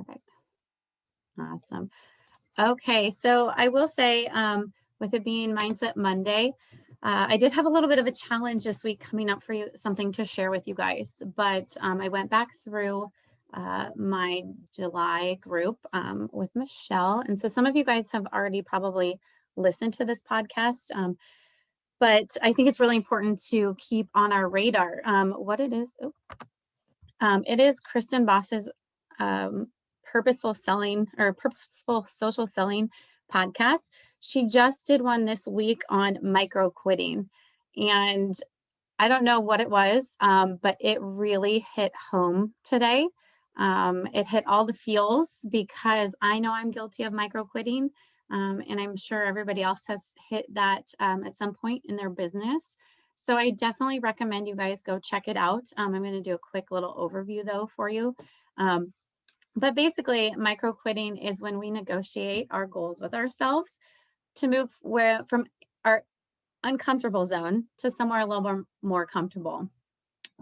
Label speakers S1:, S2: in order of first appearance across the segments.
S1: Perfect. Awesome. Okay, so I will say, with it being Mindset Monday, I did have a little bit of a challenge this week coming up for you, something to share with you guys. But I went back through my July group with Michelle. And so some of you guys have already probably listened to this podcast, but I think it's really important to keep on our radar what it is. It is Kristen Boss's purposeful selling or purposeful social selling podcast. She just did one this week on micro quitting. And I don't know what it was, but it really hit home today. It hit all the feels because I know I'm guilty of micro quitting. And I'm sure everybody else has hit that at some point in their business. So I definitely recommend you guys go check it out. I'm going to do a quick little overview though for you. But basically, micro quitting is when we negotiate our goals with ourselves to move from our uncomfortable zone to somewhere a little more comfortable.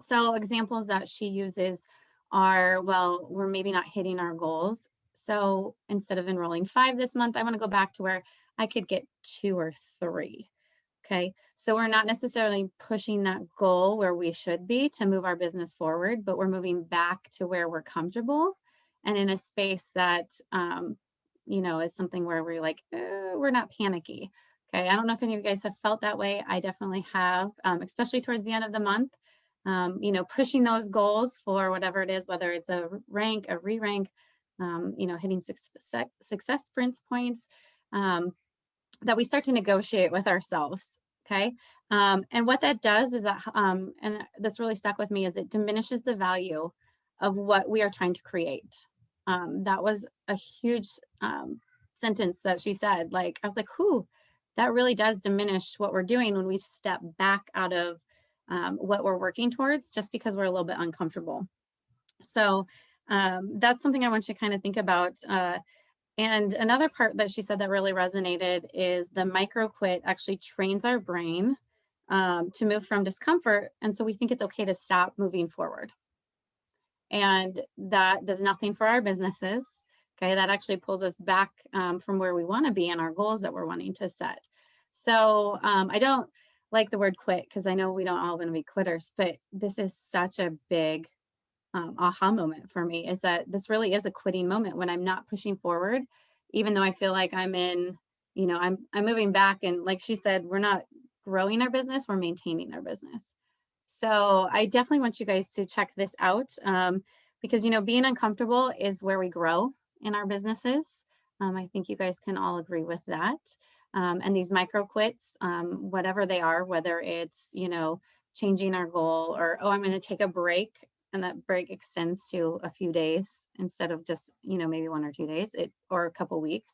S1: So examples that she uses are, well, we're maybe not hitting our goals. So instead of enrolling 5 this month, I want to go back to where I could get 2 or 3. Okay. So we're not necessarily pushing that goal where we should be to move our business forward, but we're moving back to where we're comfortable and in a space that, is something where we're like, we're not panicky. Okay. I don't know if any of you guys have felt that way. I definitely have, especially towards the end of the month, pushing those goals for whatever it is, whether it's a rank, a re-rank, hitting success sprints points, that we start to negotiate with ourselves. Okay. And what that does is that, and this really stuck with me, is it diminishes the value of what we are trying to create. That was a huge sentence that she said. Like, I was like, whew, that really does diminish what we're doing when we step back out of what we're working towards just because we're a little bit uncomfortable. So that's something I want you to kind of think about. And another part that she said that really resonated is the micro quit actually trains our brain to move from discomfort. And so we think it's okay to stop moving forward. And that does nothing for our businesses. Okay, that actually pulls us back from where we want to be and our goals that we're wanting to set. So I don't like the word quit because I know we don't all want to be quitters, but this is such a big aha moment for me, is that this really is a quitting moment when I'm not pushing forward, even though I feel like I'm in, I'm moving back. And like she said, we're not growing our business, we're maintaining our business. So I definitely want you guys to check this out because, being uncomfortable is where we grow in our businesses. I think you guys can all agree with that. And these micro quits, whatever they are, whether it's, changing our goal or, I'm going to take a break, and that break extends to a few days instead of just, maybe 1 or 2 days or a couple weeks.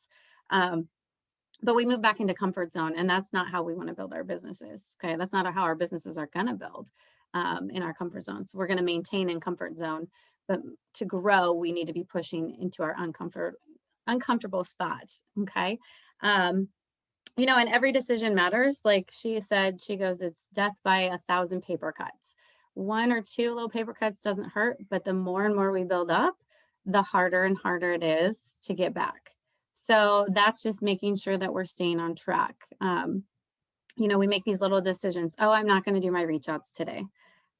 S1: But we move back into comfort zone, and that's not how we want to build our businesses. Okay. That's not how our businesses are going to build in our comfort zone. So we're going to maintain in comfort zone, but to grow, we need to be pushing into our uncomfortable spots. Okay. And every decision matters. Like she said, she goes, it's death by 1,000 paper cuts. 1 or 2 little paper cuts doesn't hurt, but the more and more we build up, the harder and harder it is to get back. So that's just making sure that we're staying on track. We make these little decisions. Oh, I'm not going to do my reach outs today.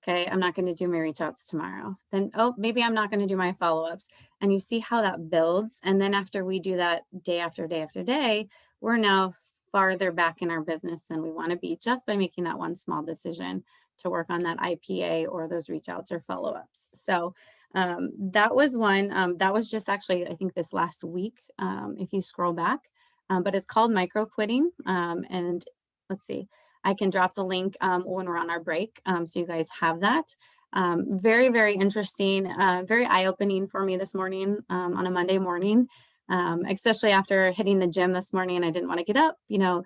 S1: Okay. I'm not going to do my reach outs tomorrow. Then, maybe I'm not going to do my follow-ups. And you see how that builds. And then after we do that day after day after day, we're now farther back in our business than we want to be just by making that one small decision to work on that IPA or those reach outs or follow-ups. So that was one that was just actually, I think this last week, if you scroll back, but it's called micro quitting. And let's see, I can drop the link when we're on our break. So you guys have that. Very, very interesting, very eye-opening for me this morning on a Monday morning. Especially after hitting the gym this morning and I didn't want to get up,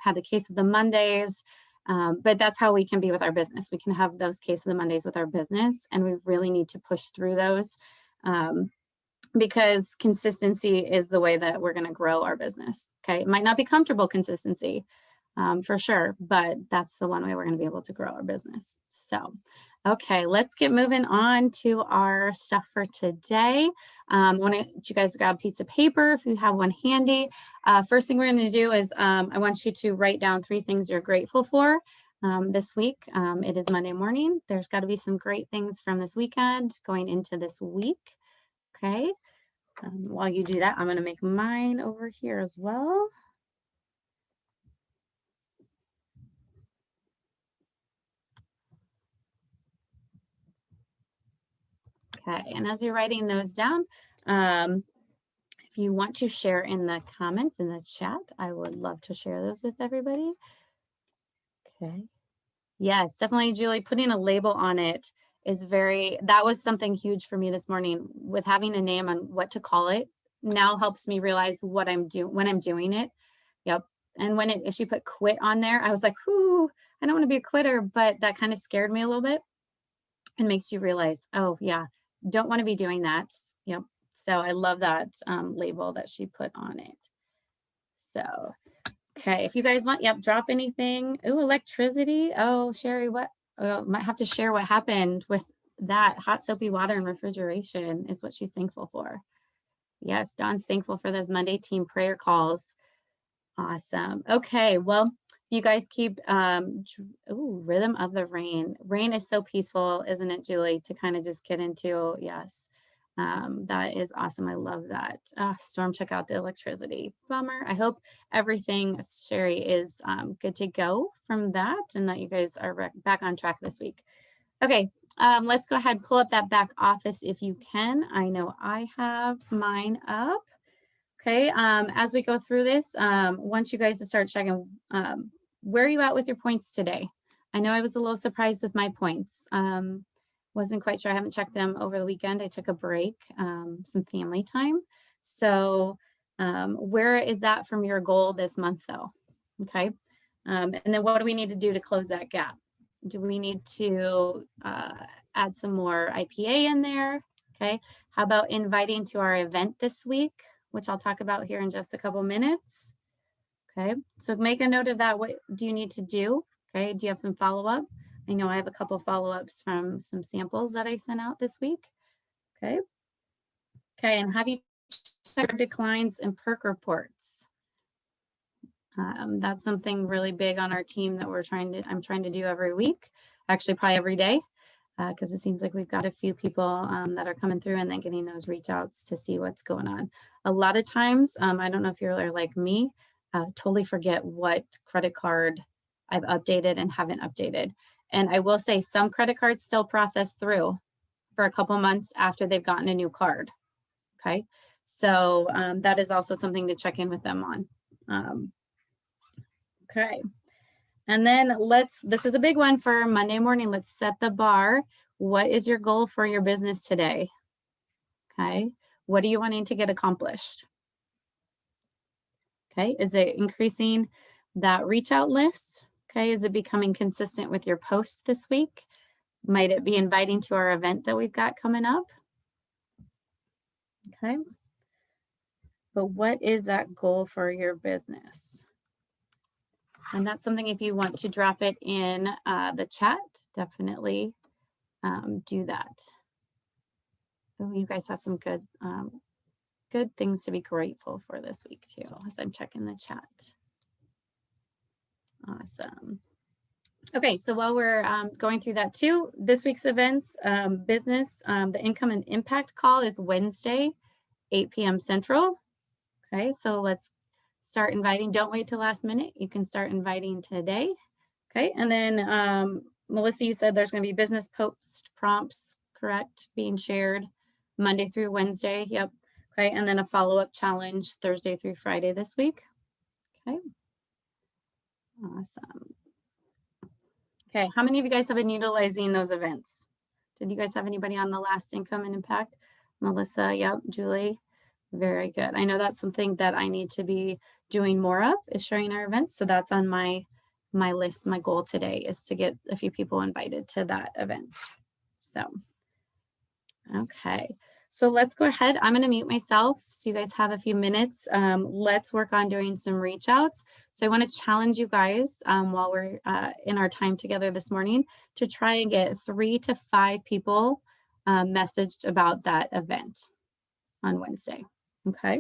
S1: had the case of the Mondays, but that's how we can be with our business. We can have those case of the Mondays with our business, and we really need to push through those because consistency is the way that we're going to grow our business. Okay. It might not be comfortable consistency, for sure, but that's the one way we're going to be able to grow our business. So, okay, let's get moving on to our stuff for today. I want you guys to grab a piece of paper if you have one handy. First thing we're going to do is I want you to write down 3 things you're grateful for this week. It is Monday morning. There's got to be some great things from this weekend going into this week. Okay. While you do that, I'm going to make mine over here as well. Okay, and as you're writing those down, if you want to share in the comments in the chat, I would love to share those with everybody. Okay. Yes, definitely, Julie, putting a label on it is that was something huge for me this morning with having a name on what to call it. Now helps me realize what I'm doing when I'm doing it. Yep. And when she put quit on there, I was like, whoo, I don't want to be a quitter, but that kind of scared me a little bit and makes you realize, oh yeah, don't want to be doing that. Yep. So I love that label that she put on it. So, okay, if you guys want, yep, drop anything. Oh, electricity. Oh, Sherry, what? Oh, might have to share what happened with that hot soapy water and refrigeration is what she's thankful for. Yes, Dawn's thankful for those Monday team prayer calls. Awesome. Okay, well, you guys keep, rhythm of the rain. Rain is so peaceful, isn't it, Julie, to kind of just get into, yes. That is awesome. I love that. Storm, check out the electricity. Bummer. I hope everything, Sherry, is good to go from that and that you guys are back on track this week. Okay, let's go ahead and pull up that back office if you can. I know I have mine up. Okay, as we go through this, want you guys to start checking where are you at with your points today? I know I was a little surprised with my points. Wasn't quite sure. I haven't checked them over the weekend. I took a break, some family time. So where is that from your goal this month though? Okay. And then what do we need to do to close that gap? Do we need to add some more IPA in there? Okay. How about inviting to our event this week, which I'll talk about here in just a couple minutes. Okay. So make a note of that. What do you need to do? Okay. Do you have some follow-up? I know I have a couple follow-ups from some samples that I sent out this week. Okay. Okay. And have you checked declines and perk reports? That's something really big on our team that I'm trying to do every week, actually probably every day, because it seems like we've got a few people that are coming through and then getting those reach outs to see what's going on. A lot of times, I don't know if you're like me, totally forget what credit card I've updated and haven't updated. And I will say some credit cards still process through for a couple months after they've gotten a new card. Okay. So that is also something to check in with them on. Okay. And then this is a big one for Monday morning. Let's set the bar. What is your goal for your business today? Okay. What are you wanting to get accomplished? Okay. Is it increasing that reach out list? Okay. Is it becoming consistent with your posts this week? Might it be inviting to our event that we've got coming up? Okay. But what is that goal for your business? And that's something, if you want to drop it in the chat, definitely do that. Oh, you guys had some good things to be grateful for this week too, as I'm checking the chat. Awesome. Okay, so while we're going through that too, this week's events, business, the income and impact call is Wednesday, 8 p.m. Central. Okay, so let's start inviting. Don't wait till last minute. You can start inviting today. Okay, and then Melissa, you said there's going to be business post prompts, correct, being shared Monday through Wednesday. Yep. Okay, and then a follow-up challenge Thursday through Friday this week. Okay. Awesome. Okay, how many of you guys have been utilizing those events? Did you guys have anybody on the last income and impact? Melissa, yep, Julie, very good. I know that's something that I need to be doing more of, is sharing our events. So that's on my list. My goal today is to get a few people invited to that event. So, okay. So let's go ahead. I'm going to mute myself so you guys have a few minutes. Let's work on doing some reach outs. So I want to challenge you guys while we're in our time together this morning to try and get 3 to 5 people messaged about that event on Wednesday. Okay.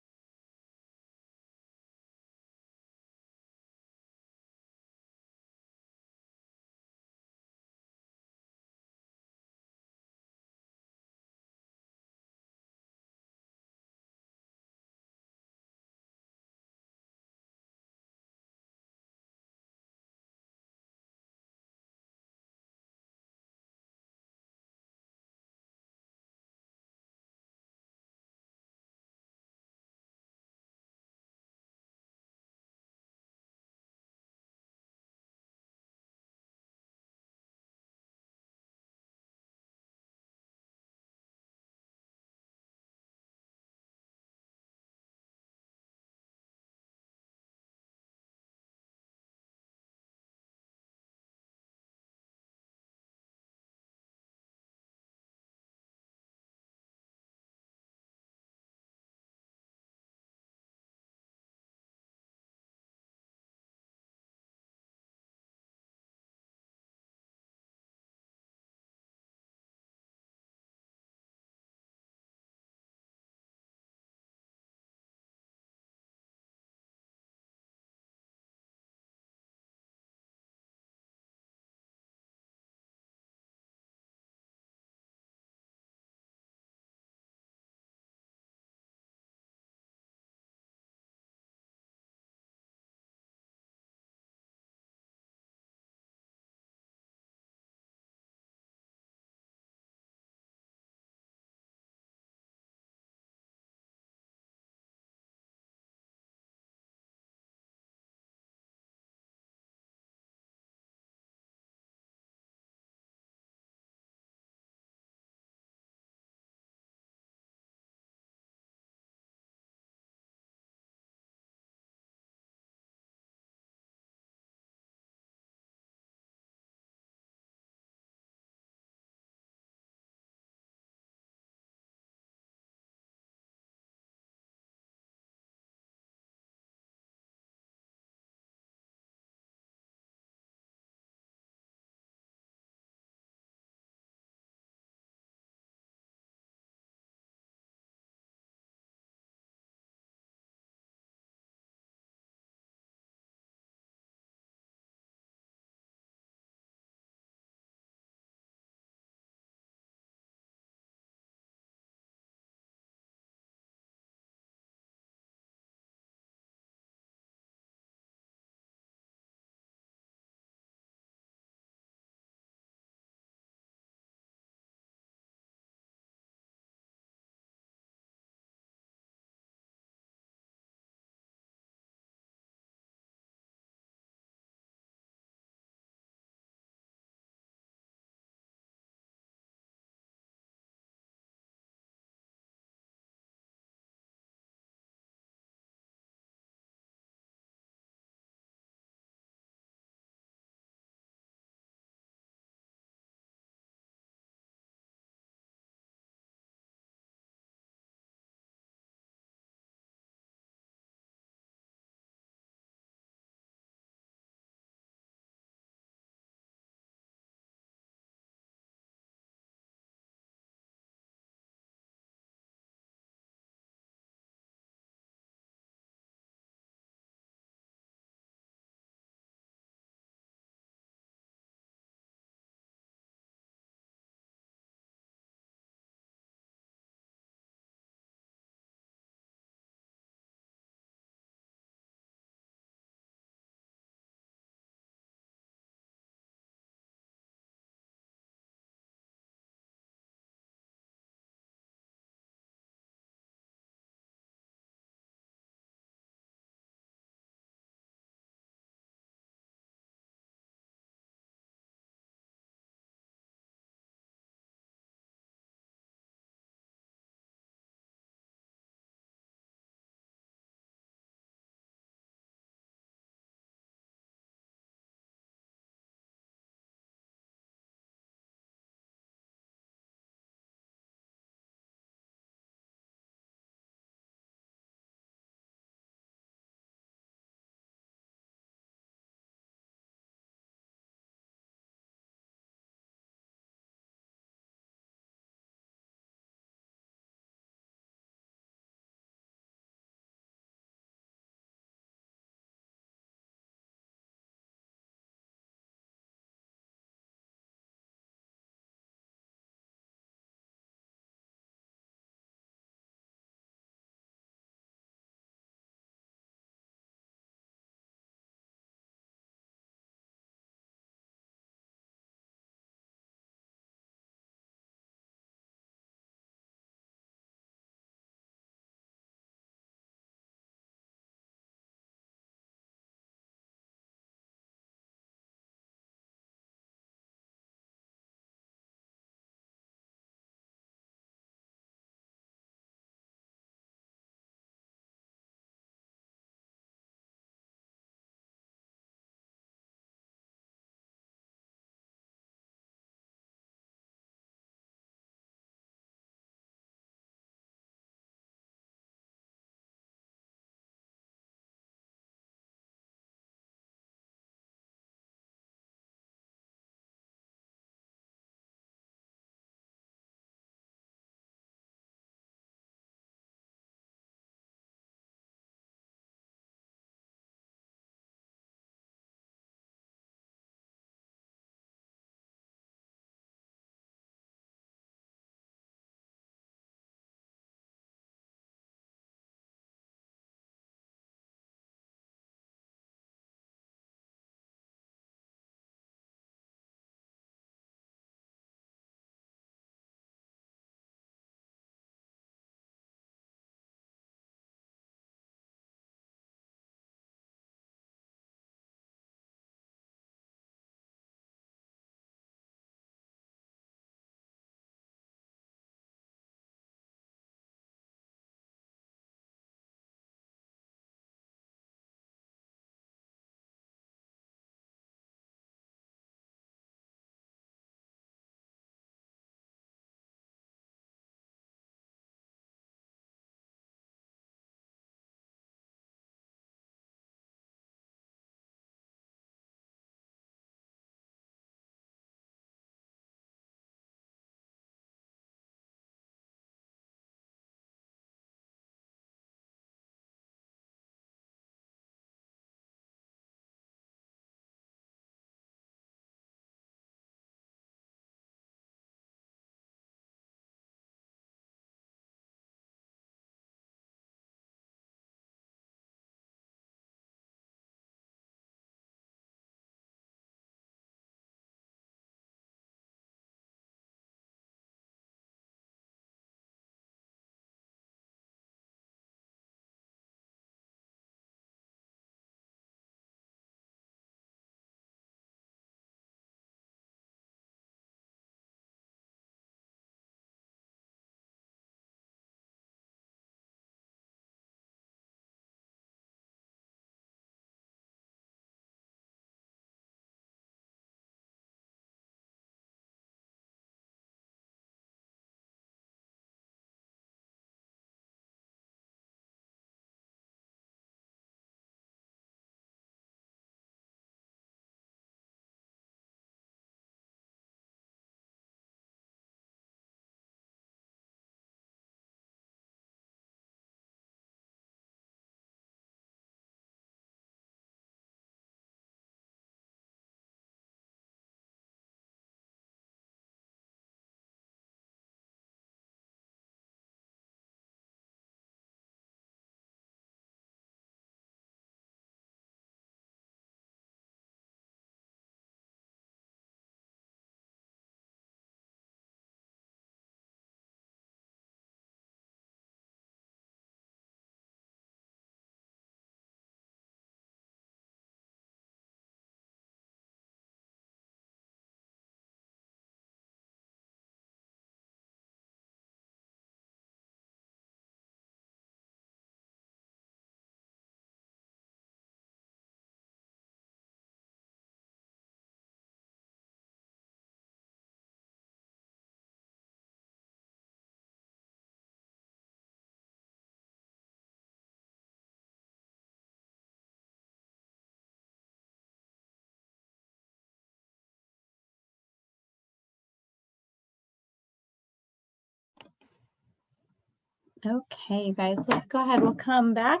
S1: Okay, guys, let's go ahead. We'll come back.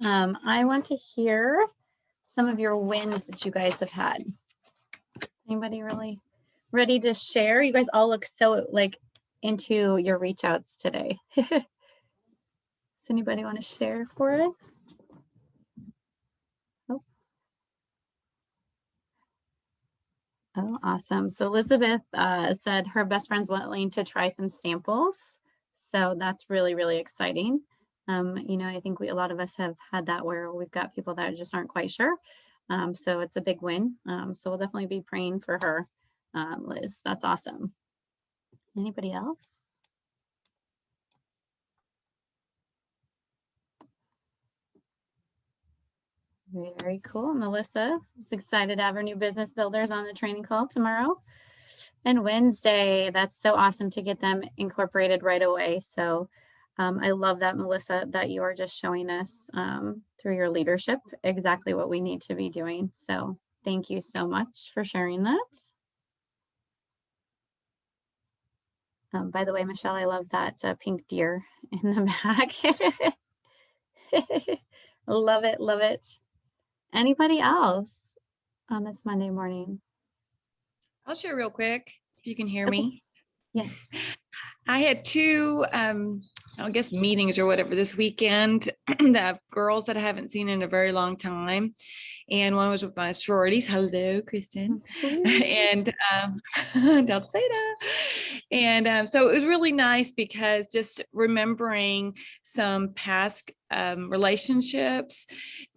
S1: I want to hear some of your wins that you guys have had. Anybody really ready to share? You guys all look so like into your reach outs today. Does anybody want to share for us? Oh, awesome. So Elizabeth said her best friend's willing to try some samples. So that's really, really exciting. I think a lot of us have had that where we've got people that just aren't quite sure. So it's a big win. So we'll definitely be praying for her, Liz. That's awesome. Anybody else? Very cool. Melissa is excited to have her new business builders on the training call tomorrow and Wednesday. That's so awesome to get them incorporated right away. So I love that, Melissa, that you are just showing us through your leadership exactly what we need to be doing. So thank you so much for sharing that. By the way, Michelle, I love that pink deer in the back. Love it, love it. Anybody else on this Monday morning?
S2: I'll share real quick if you can hear me.
S1: Yes.
S2: I had two, I guess, meetings or whatever this weekend. The girls that I haven't seen in a very long time. And one was with my sororities. Hello, Kristen. And Delta Zeta. And so it was really nice because just remembering some past relationships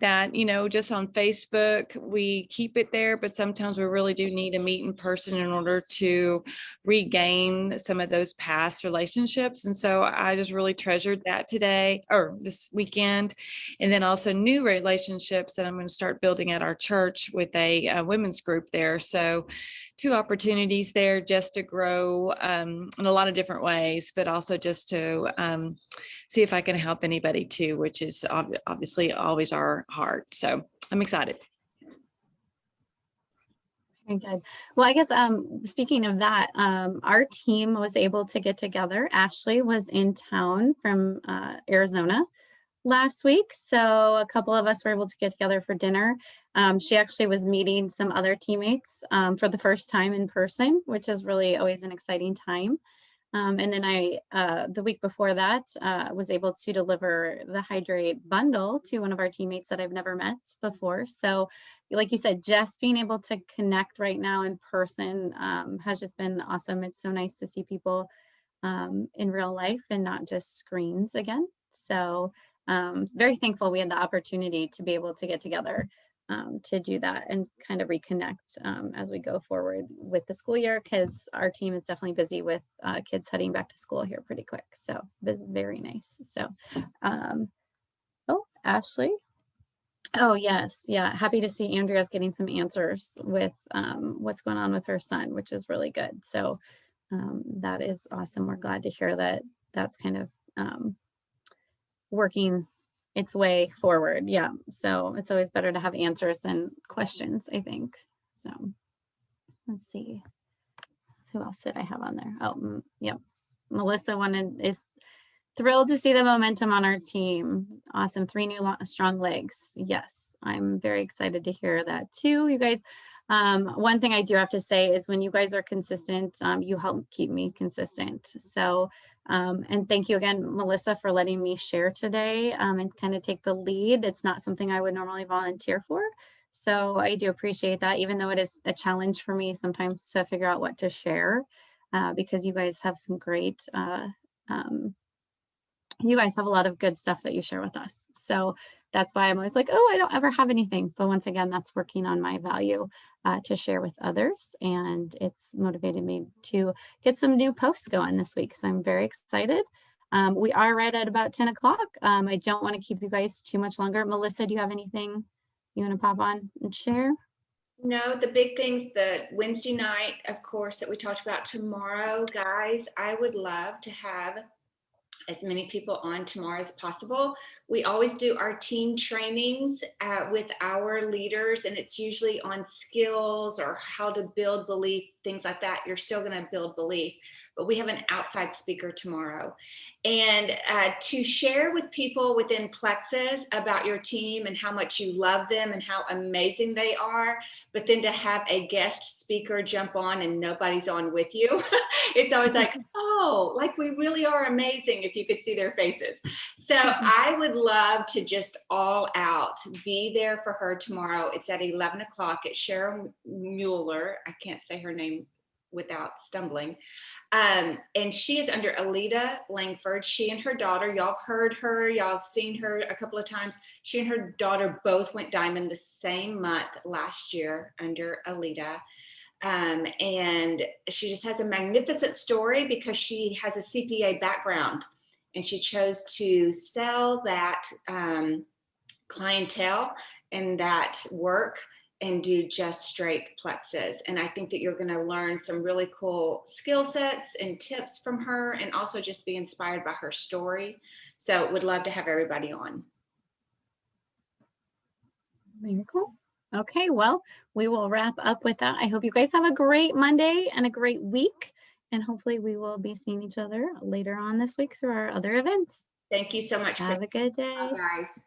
S2: that, just on Facebook, we keep it there, but sometimes we really do need to meet in person in order to regain some of those past relationships. And so I just really treasured that today or this weekend. And then also new relationships that I'm going to start building at our church with a women's group there. So two opportunities there just to grow in a lot of different ways, but also just to see if I can help anybody too, which is obviously always our heart. So I'm excited.
S1: Very good. Well, I guess speaking of that, our team was able to get together. Ashley was in town from Arizona last week. So a couple of us were able to get together for dinner. She actually was meeting some other teammates for the first time in person, which is really always an exciting time. And then the week before that, was able to deliver the Hydrate bundle to one of our teammates that I've never met before. So like you said, just being able to connect right now in person has just been awesome. It's so nice to see people in real life and not just screens again. So very thankful we had the opportunity to be able to get together to do that and kind of reconnect as we go forward with the school year, because our team is definitely busy with kids heading back to school here pretty quick. So this is very nice. So, oh, Ashley. Oh, yes. Yeah. Happy to see Andrea's getting some answers with what's going on with her son, which is really good. So that is awesome. We're glad to hear that that's kind of working its way forward. Yeah. So it's always better to have answers than questions, I think. So let's see. Who else did I have on there? Oh, yep. Melissa is thrilled to see the momentum on our team. Awesome. 3 new strong legs. Yes. I'm very excited to hear that too. You guys, one thing I do have to say is when you guys are consistent, you help keep me consistent. So, and thank you again, Melissa, for letting me share today and kind of take the lead. It's not something I would normally volunteer for. So I do appreciate that, even though it is a challenge for me sometimes to figure out what to share because you guys have some great, you guys have a lot of good stuff that you share with us. So that's why I'm always like, oh, I don't ever have anything. But once again, that's working on my value to share with others. And it's motivated me to get some new posts going this week. So I'm very excited. We are right at about 10 o'clock. I don't want to keep you guys too much longer. Melissa, do you have anything you want to pop on and share?
S3: No, the big things, the Wednesday night, of course, that we talked about tomorrow, guys, I would love to have as many people on tomorrow as possible. We always do our team trainings with our leaders, and it's usually on skills or how to build belief, things like that. You're still going to build belief, but we have an outside speaker tomorrow. And to share with people within Plexus about your team and how much you love them and how amazing they are, but then to have a guest speaker jump on and nobody's on with you, it's always like, oh, like we really are amazing if you could see their faces. So I would love to just all out be there for her tomorrow. It's at 11 o'clock at Cheryl Mueller. I can't say her name without stumbling. And she is under Alita Langford. She and her daughter, y'all heard her, y'all seen her a couple of times. She and her daughter both went diamond the same month last year under Alita. And she just has a magnificent story because she has a CPA background and she chose to sell that clientele and that work and do just straight Plexus. And I think that you're going to learn some really cool skill sets and tips from her, and also just be inspired by her story. So would love to have everybody on.
S1: Very cool. Okay, well, we will wrap up with that. I hope you guys have a great Monday and a great week. And hopefully we will be seeing each other later on this week through our other events.
S3: Thank you so much,
S1: Have
S3: Chris.
S1: a good day.
S3: Bye, guys.